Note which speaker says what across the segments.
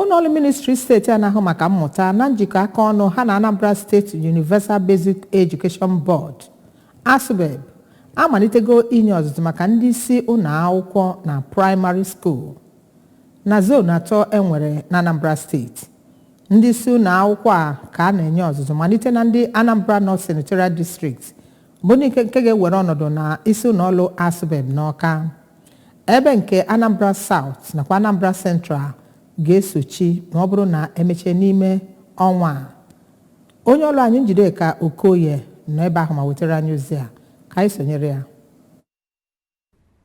Speaker 1: ụlọọrụ ministri steeti na-ahụ maka mmụta na njikọ aka ọnụ ha na Anambra State Universal Basic Education Board ASUBEB amalitego inye ọzụzụ maka ndị isi ụlọ akwụkwọ na primary school na zone 3 enwere na Anambra Steeti. Ndị isi ụlọ akwụkwọ a ka a na-enye ọzụzụ malite na ndị Anambra North Senatorial District bụ nke ga-ewere ọnọdụ na isi ụlọ ọrụ ASUBEB n'Awka, ebe nke Anambra South nakwa Anambra Central ga-esochi ma ọ bụrụ na emechie n'ime ọnwa a. Onye ọrụ anyị Njideka Okoye nọ ebe ahụ ma wetara anyị ozi a ka anyị sonyere ya.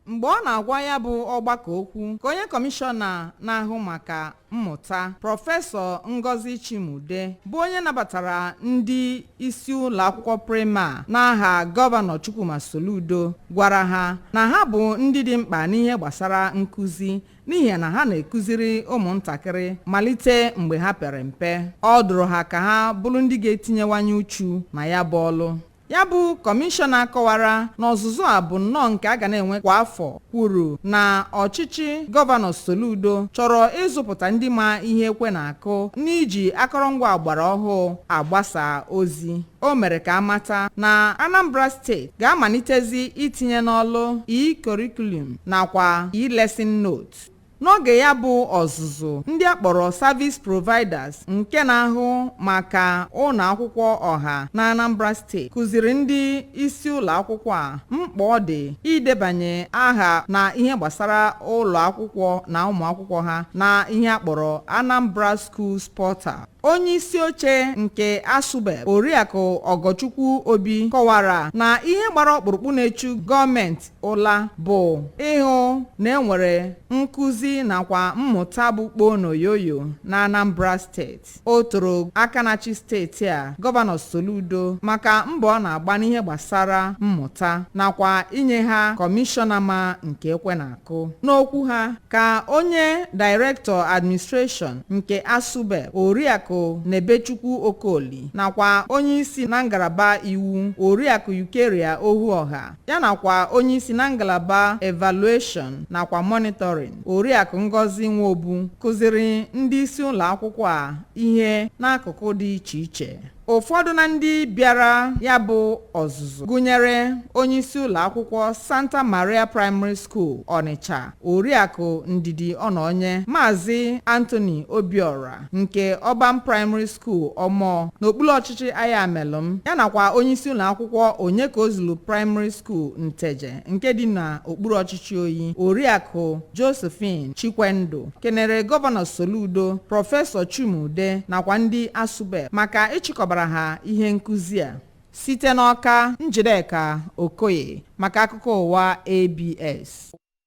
Speaker 2: Mgbe ọ na-agwa ya bụ ọgbakọ okwu ka onye kọmishọna na-ahụ maka mmụta Prọfesọ Ngozi Chimude bụ onye nabatara ndị isi ụlọ akwụkwọ praịmarị n'aha Gọvanọ Chukwuma Soludo gwara ha na ha bụ ndị dị mkpa n'ihe gbasara nkụzi n'ihi na ha na-ekụziri ụmụntakịrị malite mgbe ha pere mpe. Ọ dụrụ ha ka ha bụrụ ndị ga-etinyewanye uchu na ya bụ ọlụ. Ya bụ kọmishọna kọwara na ọzụzụ a bụ nnọọ nke a ga na-enwe kwa afọ, kwuru na ọchịchị Gọvanọ Soludo chọrọ ịzụpụta ndị ma ihe ekwe na-akụ n'iji akọrọngwa agbara ọhụụ agbasa ozi. O mere ka amata na Anambra Steeti ga-amalitezi itinye n'ọlụ e-curriculum nakwa e-lesson note. N'oge ya bụ ọzụzụ, ndị akpọrọ service providers nke na-ahụ maka ụlọ akwụkwọ ọha na Anambra Steeti kụziri ndị isi ụlọ akwụkwọ a mkpa ọ dị idebanye aha na ihe gbasara ụlọ akwụkwọ na ụmụ akwụkwọ ha na ihe akpọrọ Anambra Schools Portal. Onye isi oche nke ASUBEB Oriakụ Ogochukwu Obi kọwara na ihe gbara ọkpụrụkpụ na-echu gọọmenti ụla bụ ịhụ na enwere nkụzi nakwa mmụta bụ kpoo n'oyoyo na Anambra Steeti. O toro aka na-achị steeti a Gọvanọ Soludo maka mbọ ọ na-agba n'ihe gbasara mmụta nakwa inye ha kọmishọna ma nke ekwe na-akụ. N'okwu ha ka onye Director Administration nke ASUBEB Oriakụ Nebechukwu Okoli nakwa onye isi na ngalaba iwu Oriakụ Yukeria Ohuọha ya nakwa onye isi na ngalaba evaluation nakwa monitoring Oriakụ Ngozi Nwobu kụziri ndị isi ụlọ akwụkwọ a ihe n'akụkụ dị iche iche. Ụfọdụ na ndị bịara ya bụ ọzụzụ gụnyere onye isi ụlọ akwụkwọ Santa Maria Primary School Onitsha Oriakụ Ndidi Ọnọnye, Maazị Anthony Obiora nke Ọban Primary School Ọmọ n'okpuru ọchịchị Ayamelụm ya nakwa onye isi ụlọ akwụkwọ Onyekozulu Primary School Nteje nke dị na okpuru ọchịchị Oyi Oriakụ Josephine Chikwendo kenere Gọvanọ Soludo, Prọfesọ Chimude nakwa ndị ASUBEB maka ịchịkọbara ha ihe nkụzi a. Site n'Awka, Njideka Okoye maka akụkọ ụwa ABS.